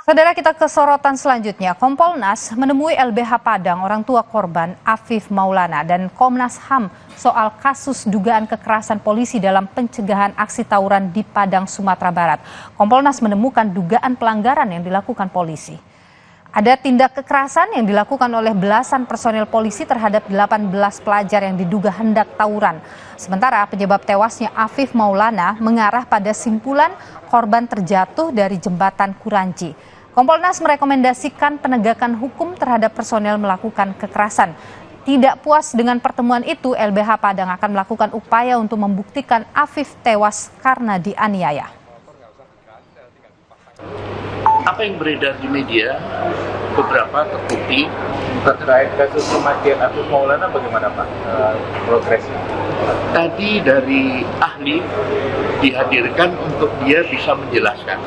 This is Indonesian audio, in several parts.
Saudara, kita ke sorotan selanjutnya. Kompolnas menemui LBH Padang, orang tua korban Afif Maulana, dan Komnas HAM soal kasus dugaan kekerasan polisi dalam pencegahan aksi tawuran di Padang, Sumatera Barat. Kompolnas menemukan dugaan pelanggaran yang dilakukan polisi. Ada tindak kekerasan yang dilakukan oleh belasan personel polisi terhadap 18 pelajar yang diduga hendak tawuran. Sementara penyebab tewasnya Afif Maulana mengarah pada simpulan korban terjatuh dari jembatan Kuranci. Kompolnas merekomendasikan penegakan hukum terhadap personel melakukan kekerasan. Tidak puas dengan pertemuan itu, LBH Padang akan melakukan upaya untuk membuktikan Afif tewas karena dianiaya. Apa yang beredar di media, beberapa terbukti. Terkait kasus kematian Afif Maulana bagaimana Pak progresnya? Tadi dari ahli dihadirkan untuk dia bisa menjelaskan.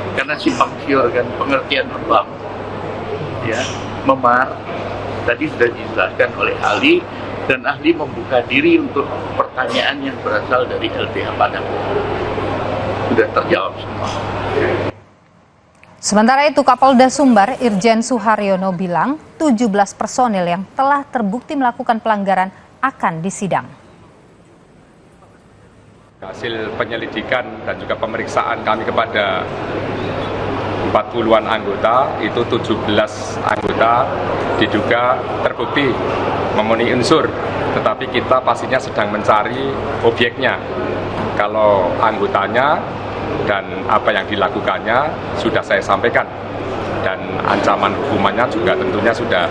Karena simpang siur kan pengertian lebam, ya, memar, tadi sudah dijelaskan oleh ahli, dan ahli membuka diri untuk pertanyaan yang berasal dari LBH Padang. Sudah terjawab semua. Sementara itu, Kapolda Sumbar Irjen Suharyono bilang 17 personil yang telah terbukti melakukan pelanggaran akan disidang. Hasil penyelidikan dan juga pemeriksaan kami kepada 40-an anggota, itu 17 anggota diduga terbukti memenuhi unsur, tetapi kita pastinya sedang mencari objeknya. Kalau anggotanya dan apa yang dilakukannya sudah saya sampaikan, dan ancaman hukumannya juga tentunya sudah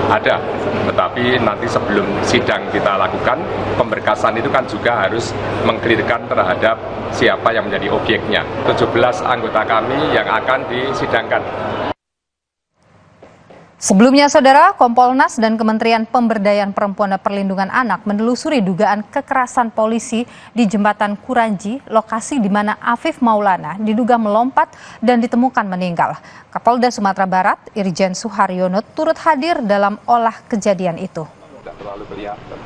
ada. Tetapi nanti sebelum sidang kita lakukan, pemberkasan itu kan juga harus mengklirkan terhadap siapa yang menjadi objeknya. 17 anggota kami yang akan disidangkan. Sebelumnya, Saudara, Kompolnas dan Kementerian Pemberdayaan Perempuan dan Perlindungan Anak menelusuri dugaan kekerasan polisi di Jembatan Kuranji, lokasi di mana Afif Maulana diduga melompat dan ditemukan meninggal. Kapolda Sumatera Barat, Irjen Suharyono, turut hadir dalam olah kejadian itu. Tidak terlalu kelihatan,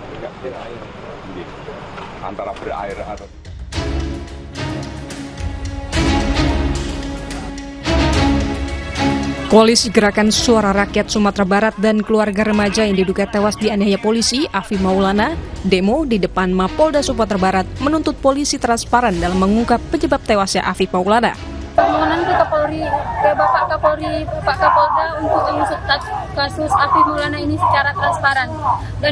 antara berair atau Koalisi Gerakan Suara Rakyat Sumatera Barat dan keluarga remaja yang diduga tewas dianiaya polisi, Afif Maulana, demo di depan Mapolda Sumatera Barat menuntut polisi transparan dalam mengungkap penyebab tewasnya Afif Maulana. Permohonan ke Kapolri, ke Bapak Kapolri, Bapak Kapolda untuk mengusut kasus Afif Maulana ini secara transparan dan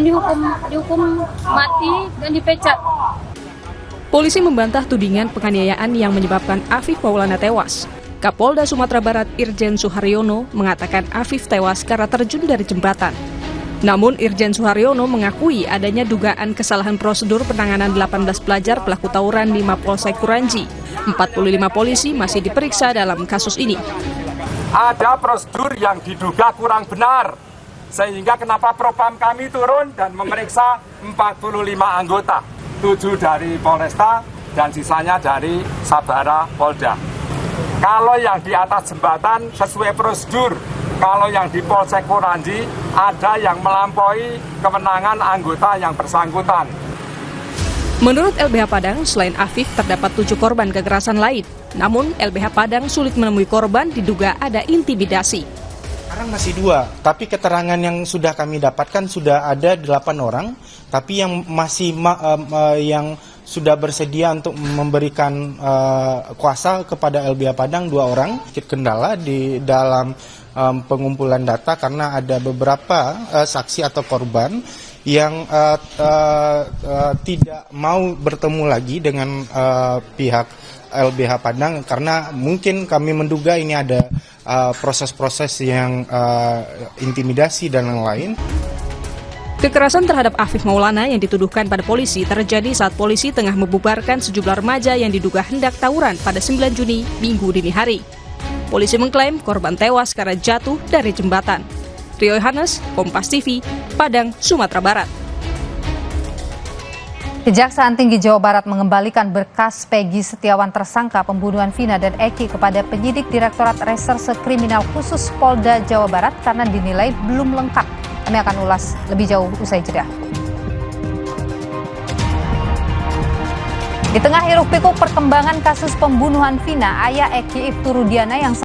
dihukum mati dan dipecat. Polisi membantah tudingan penganiayaan yang menyebabkan Afif Maulana tewas. Kapolda Sumatera Barat Irjen Suharyono mengatakan Afif tewas karena terjun dari jembatan. Namun Irjen Suharyono mengakui adanya dugaan kesalahan prosedur penanganan 18 pelajar pelaku tawuran di Mapolsek Kuranji. 45 polisi masih diperiksa dalam kasus ini. Ada prosedur yang diduga kurang benar, sehingga kenapa Propam kami turun dan memeriksa 45 anggota, 7 dari Polresta dan sisanya dari Sabara Polda. Kalau yang di atas jembatan sesuai prosedur, kalau yang di Polsek Kuranji ada yang melampaui kewenangan anggota yang bersangkutan. Menurut LBH Padang, selain Afif terdapat 7 korban kekerasan lain. Namun LBH Padang sulit menemui korban diduga ada intimidasi. Sekarang masih 2, tapi keterangan yang sudah kami dapatkan sudah ada 8 orang, tapi yang masih yang sudah bersedia untuk memberikan kuasa kepada LBH Padang 2 orang. Kendala di dalam pengumpulan data karena ada beberapa saksi atau korban yang tidak mau bertemu lagi dengan pihak LBH Padang karena mungkin kami menduga ini ada proses-proses yang intimidasi dan lain-lain. Kekerasan terhadap Afif Maulana yang dituduhkan pada polisi terjadi saat polisi tengah membubarkan sejumlah remaja yang diduga hendak tawuran pada 9 Juni, Minggu dini hari. Polisi mengklaim korban tewas karena jatuh dari jembatan. Rio Yohanes, Kompas TV, Padang, Sumatera Barat. Kejaksaan Tinggi Jawa Barat mengembalikan berkas Peggy Setiawan tersangka pembunuhan Vina dan Eki kepada penyidik Direktorat Reserse Kriminal Khusus Polda Jawa Barat karena dinilai belum lengkap. Kami akan ulas lebih jauh usai jeda. Di tengah hiruk pikuk perkembangan kasus pembunuhan Vina, ayah Eki Ibtu Rudiana yang